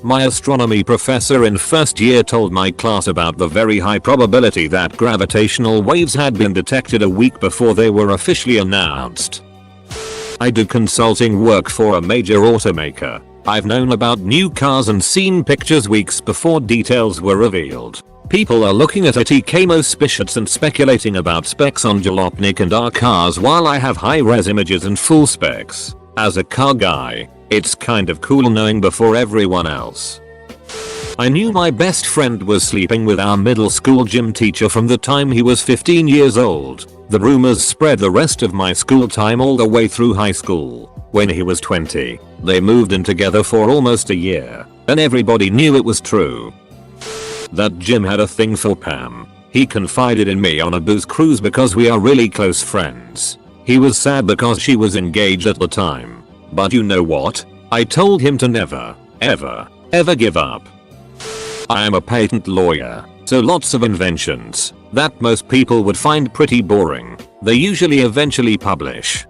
My astronomy professor in first year told my class about the very high probability that gravitational waves had been detected a week before they were officially announced. I do consulting work for a major automaker. I've known about new cars and seen pictures weeks before details were revealed. People are looking at Atk suspicions and speculating about specs on Jalopnik and our cars while I have high-res images and full specs. As a car guy, it's kind of cool knowing before everyone else. I knew my best friend was sleeping with our middle school gym teacher from the time he was 15 years old. The rumors spread the rest of my school time all the way through high school. When he was 20, they moved in together for almost a year, and everybody knew it was true. That Jim had a thing for Pam. He confided in me on a booze cruise because we are really close friends. He was sad because she was engaged at the time. But you know what? I told him to never, ever give up. I am a patent lawyer, so lots of inventions that most people would find pretty boring, they usually eventually publish.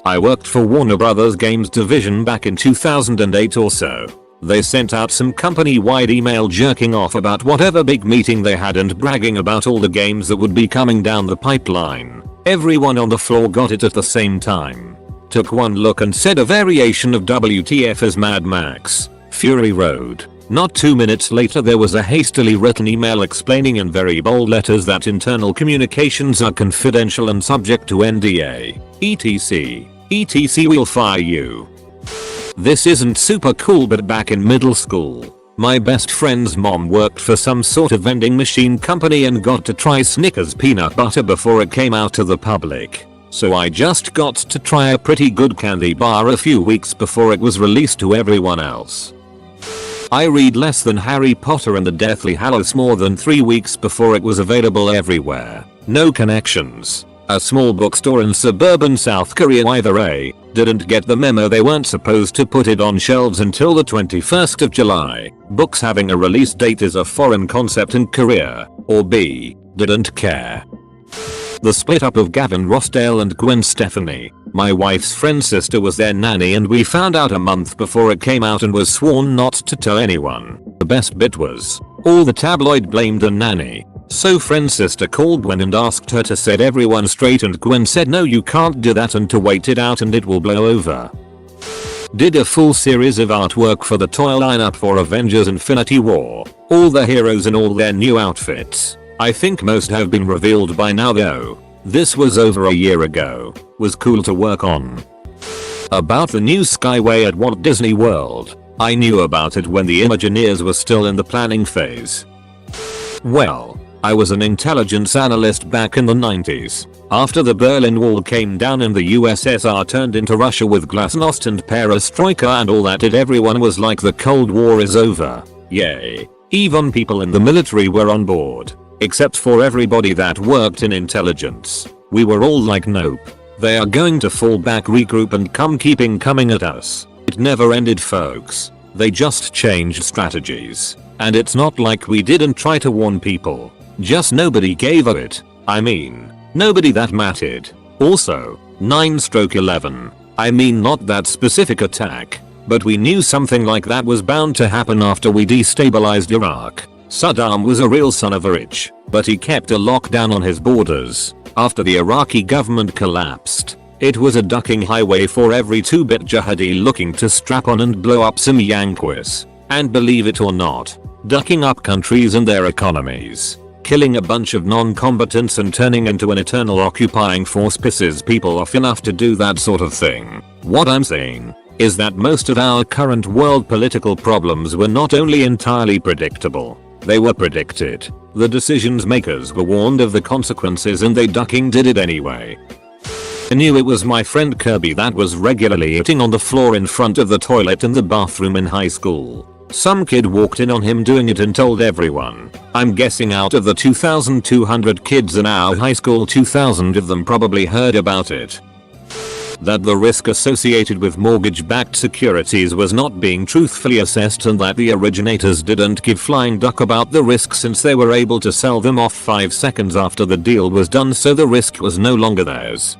I worked for Warner Brothers Games division back in 2008 or so. They sent out some company-wide email jerking off about whatever big meeting they had and bragging about all the games that would be coming down the pipeline. Everyone on the floor got it at the same time. Took one look and said a variation of WTF as Mad Max, Fury Road. Not 2 minutes later there was a hastily written email explaining in very bold letters that internal communications are confidential and subject to NDA. ETC we'll fire you. This isn't super cool, but back in middle school, my best friend's mom worked for some sort of vending machine company and got to try Snickers peanut butter before it came out to the public. So I just got to try a pretty good candy bar a few weeks before it was released to everyone else. I read less than Harry Potter and the Deathly Hallows more than 3 weeks before it was available everywhere. No connections. A small bookstore in suburban South Korea either A, didn't get the memo they weren't supposed to put it on shelves until the 21st of July. Books having a release date is a foreign concept in Korea. Or B, didn't care. The split up of Gavin Rossdale and Gwen Stefani, my wife's friend's sister, was their nanny and we found out a month before it came out and was sworn not to tell anyone. The best bit was, all the tabloid blamed the nanny. So friend's sister called Gwen and asked her to set everyone straight and Gwen said no, you can't do that and to wait it out and it will blow over. Did a full series of artwork for the toy lineup for Avengers Infinity War. All the heroes in all their new outfits. I think most have been revealed by now though. This was over a year ago. Was cool to work on. About the new Skyway at Walt Disney World. I knew about it when the Imagineers were still in the planning phase. Well, I was an intelligence analyst back in the 90s. After the Berlin Wall came down and the USSR turned into Russia with glasnost and perestroika and all that, everyone was like the Cold War is over. Yay. Even people in the military were on board. Except for everybody that worked in intelligence. We were all like nope. They are going to fall back, regroup and keeping coming at us. It never ended folks. They just changed strategies. And it's not like we didn't try to warn people. Just nobody gave a it. I mean, nobody that mattered. Also, 9/11. I mean not that specific attack. But we knew something like that was bound to happen after we destabilized Iraq. Saddam was a real son of a bitch, but he kept a lockdown on his borders. After the Iraqi government collapsed, it was a ducking highway for every 2-bit jihadi looking to strap on and blow up some Yankees. And believe it or not, ducking up countries and their economies, killing a bunch of non-combatants and turning into an eternal occupying force pisses people off enough to do that sort of thing. What I'm saying is that most of our current world political problems were not only entirely predictable, they were predicted. The decisions makers were warned of the consequences and they ducking did it anyway. I knew it was my friend Kirby that was regularly eating on the floor in front of the toilet in the bathroom in high school. Some kid walked in on him doing it and told everyone. I'm guessing out of the 2,200 kids in our high school, 2,000 of them probably heard about it. That the risk associated with mortgage-backed securities was not being truthfully assessed and that the originators didn't give flying duck about the risk since they were able to sell them off 5 seconds after the deal was done, so the risk was no longer theirs.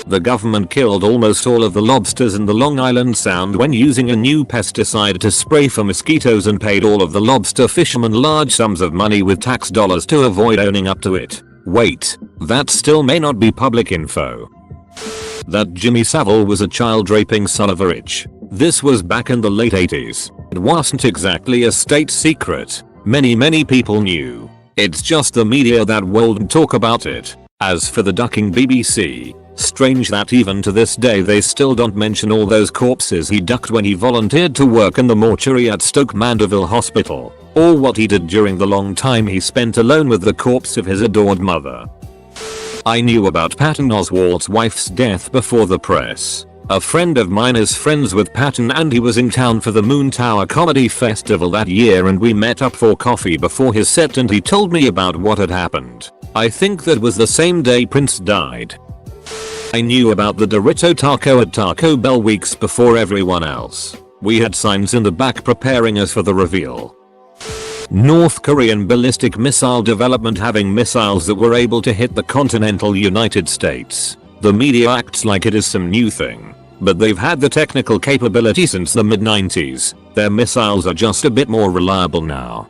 The government killed almost all of the lobsters in the Long Island Sound when using a new pesticide to spray for mosquitoes and paid all of the lobster fishermen large sums of money with tax dollars to avoid owning up to it. Wait, that still may not be public info. That Jimmy Savile was a child raping son of a rich. This was back in the late 80s. It wasn't exactly a state secret. Many people knew. It's just the media that won't talk about it. As for the ducking BBC, strange that even to this day they still don't mention all those corpses he ducked when he volunteered to work in the mortuary at Stoke Mandeville Hospital, or what he did during the long time he spent alone with the corpse of his adored mother. I knew about Patton Oswalt's wife's death before the press. A friend of mine is friends with Patton and he was in town for the Moon Tower Comedy Festival that year and we met up for coffee before his set and he told me about what had happened. I think that was the same day Prince died. I knew about the Dorito taco at Taco Bell weeks before everyone else. We had signs in the back preparing us for the reveal. North Korean ballistic missile development having missiles that were able to hit the continental United States. The media acts like it is some new thing. But they've had the technical capability since the mid-90s. Their missiles are just a bit more reliable now.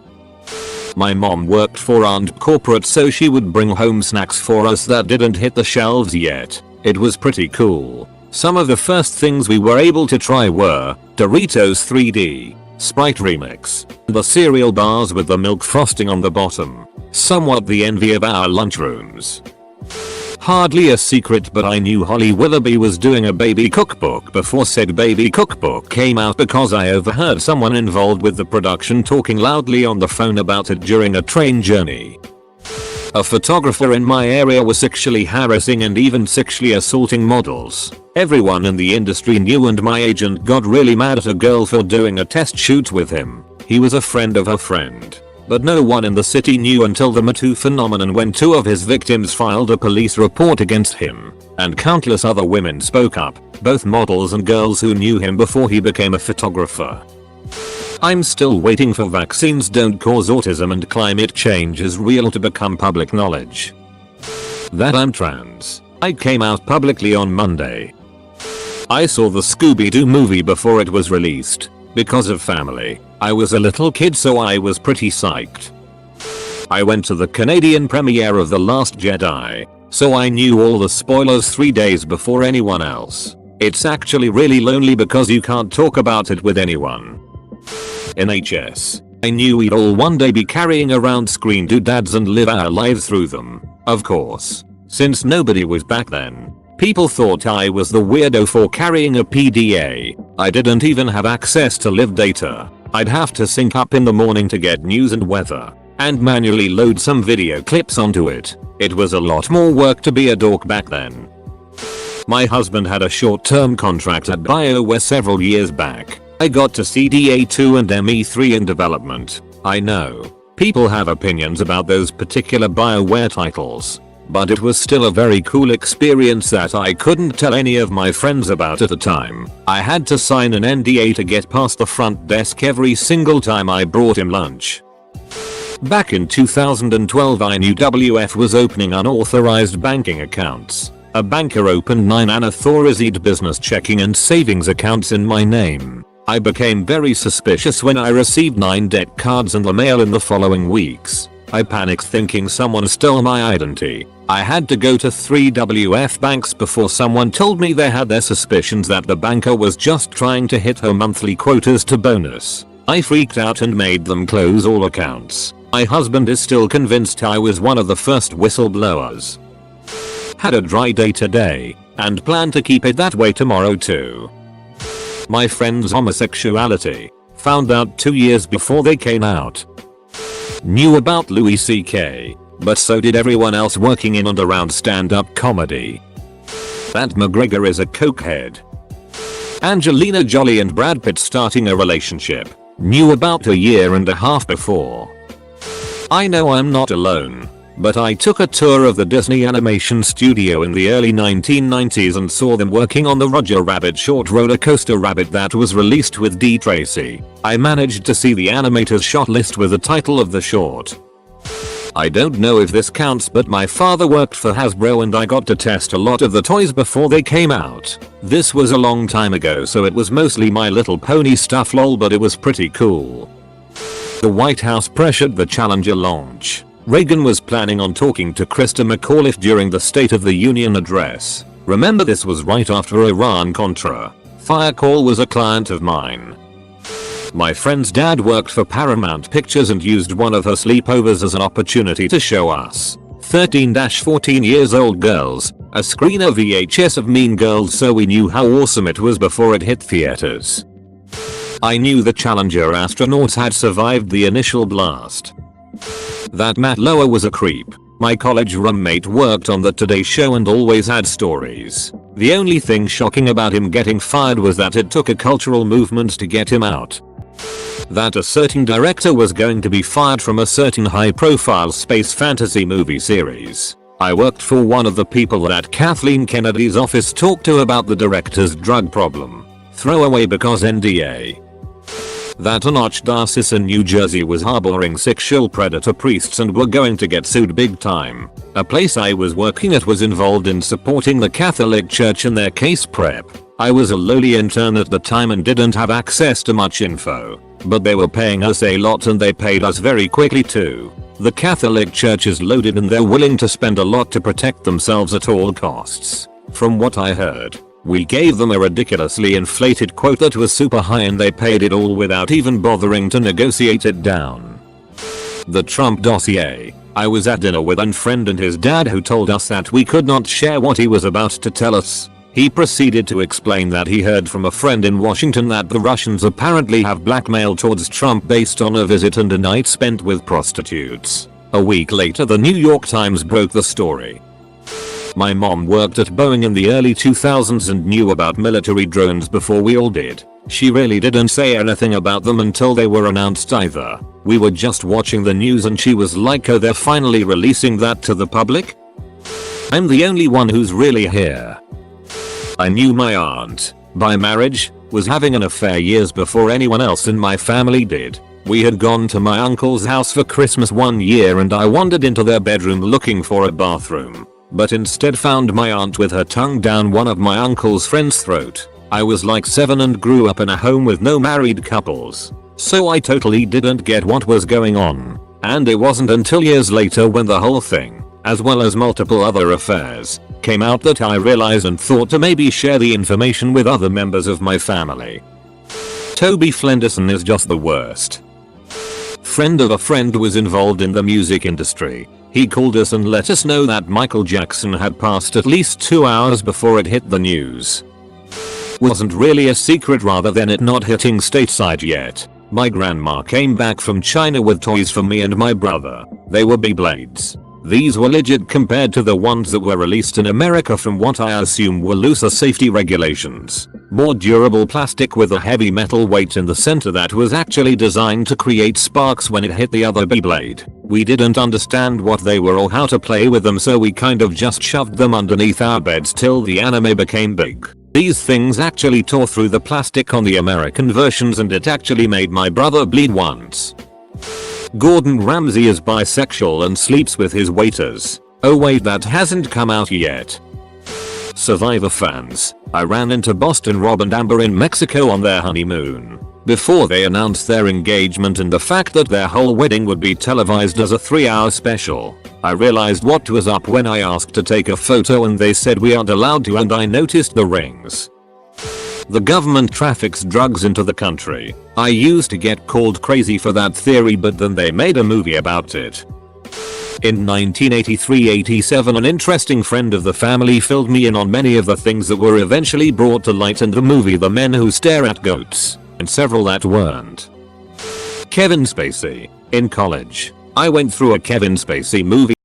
My mom worked for Aunt Corporate so she would bring home snacks for us that didn't hit the shelves yet. It was pretty cool. Some of the first things we were able to try were Doritos 3D, Sprite Remix, the cereal bars with the milk frosting on the bottom. Somewhat the envy of our lunchrooms. Hardly a secret but I knew Holly Willoughby was doing a baby cookbook before said baby cookbook came out because I overheard someone involved with the production talking loudly on the phone about it during a train journey. A photographer in my area was sexually harassing and even sexually assaulting models. Everyone in the industry knew and my agent got really mad at a girl for doing a test shoot with him. He was a friend of a friend. But no one in the city knew until the Me Too phenomenon when 2 of his victims filed a police report against him, and countless other women spoke up, both models and girls who knew him before he became a photographer. I'm still waiting for vaccines don't cause autism and climate change is real to become public knowledge. That I'm trans. I came out publicly on Monday. I saw the Scooby-Doo movie before it was released. Because of family. I was a little kid so I was pretty psyched. I went to the Canadian premiere of The Last Jedi, so I knew all the spoilers 3 days before anyone else. It's actually really lonely because you can't talk about it with anyone. In HS, I knew we'd all one day be carrying around screen doodads and live our lives through them. Of course, since nobody was back then. People thought I was the weirdo for carrying a PDA. I didn't even have access to live data. I'd have to sync up in the morning to get news and weather, and manually load some video clips onto it. It was a lot more work to be a dork back then. My husband had a short-term contract at BioWare several years back. I got to see DA2 and ME3 in development. I know, people have opinions about those particular BioWare titles. But it was still a very cool experience that I couldn't tell any of my friends about at the time. I had to sign an NDA to get past the front desk every single time I brought him lunch. Back in 2012 I knew WF was opening unauthorized banking accounts. A banker opened 9 unauthorized business checking and savings accounts in my name. I became very suspicious when I received 9 debt cards in the mail in the following weeks. I panicked thinking someone stole my identity. I had to go to 3 WF banks before someone told me they had their suspicions that the banker was just trying to hit her monthly quotas to bonus. I freaked out and made them close all accounts. My husband is still convinced I was one of the first whistleblowers. Had a dry day today, and plan to keep it that way tomorrow too. My friend's homosexuality. Found out 2 years before they came out. Knew about Louis C.K., but so did everyone else working in and around stand-up comedy. That McGregor is a cokehead. Angelina Jolie and Brad Pitt starting a relationship. Knew about a year and a half before. I know I'm not alone, but I took a tour of the Disney animation studio in the early 1990s and saw them working on the Roger Rabbit short Roller Coaster Rabbit that was released with D. Tracy. I managed to see the animator's shot list with the title of the short. I don't know if this counts, but my father worked for Hasbro and I got to test a lot of the toys before they came out. This was a long time ago, so it was mostly My Little Pony stuff lol, but it was pretty cool. The White House pressured the Challenger launch. Reagan was planning on talking to Krista McAuliffe during the State of the Union address. Remember, this was right after Iran-Contra. Firecall was a client of mine. My friend's dad worked for Paramount Pictures and used one of her sleepovers as an opportunity to show us 13-14 years old girls a screener VHS of Mean Girls, so we knew how awesome it was before it hit theaters. I knew the Challenger astronauts had survived the initial blast. That Matt Lauer was a creep. My college roommate worked on the Today Show and always had stories. The only thing shocking about him getting fired was that it took a cultural movement to get him out. That a certain director was going to be fired from a certain high-profile space fantasy movie series. I worked for one of the people that Kathleen Kennedy's office talked to about the director's drug problem. Throwaway because NDA. That an archdiocese in New Jersey was harboring sexual predator priests and were going to get sued big time. A place I was working at was involved in supporting the Catholic Church in their case prep. I was a lowly intern at the time and didn't have access to much info, but they were paying us a lot and they paid us very quickly too. The Catholic Church is loaded and they're willing to spend a lot to protect themselves at all costs. From what I heard, we gave them a ridiculously inflated quote that was super high and they paid it all without even bothering to negotiate it down. The Trump dossier. I was at dinner with a friend and his dad who told us that we could not share what he was about to tell us. He proceeded to explain that he heard from a friend in Washington that the Russians apparently have blackmail towards Trump based on a visit and a night spent with prostitutes. A week later, the New York Times broke the story. My mom worked at Boeing in the early 2000s and knew about military drones before we all did. She really didn't say anything about them until they were announced either. We were just watching the news and she was like, oh, they're finally releasing that to the public? I'm the only one who's really here. I knew my aunt, by marriage, was having an affair years before anyone else in my family did. We had gone to my uncle's house for Christmas one year and I wandered into their bedroom looking for a bathroom, but instead found my aunt with her tongue down one of my uncle's friend's throat. I was like 7 and grew up in a home with no married couples, so I totally didn't get what was going on. And it wasn't until years later when the whole thing, as well as multiple other affairs, came out that I realized and thought to maybe share the information with other members of my family. Toby Flenderson is just the worst. Friend of a friend was involved in the music industry. He called us and let us know that Michael Jackson had passed at least 2 hours before it hit the news. Wasn't really a secret rather than it not hitting stateside yet. My grandma came back from China with toys for me and my brother. They were Beyblades. These were legit compared to the ones that were released in America from what I assume were looser safety regulations. More durable plastic with a heavy metal weight in the center that was actually designed to create sparks when it hit the other Beyblade. We didn't understand what they were or how to play with them, so we kind of just shoved them underneath our beds till the anime became big. These things actually tore through the plastic on the American versions and it actually made my brother bleed once. Gordon Ramsay is bisexual and sleeps with his waiters. Oh wait, that hasn't come out yet. Survivor fans, I ran into Boston Rob and Amber in Mexico on their honeymoon. Before they announced their engagement and the fact that their whole wedding would be televised as a 3-hour special, I realized what was up when I asked to take a photo and they said we aren't allowed to, and I noticed the rings. The government traffics drugs into the country. I used to get called crazy for that theory, but then they made a movie about it. In 1983-87, an interesting friend of the family filled me in on many of the things that were eventually brought to light in the movie The Men Who Stare at Goats, and several that weren't. Kevin Spacey. In college, I went through a Kevin Spacey movie.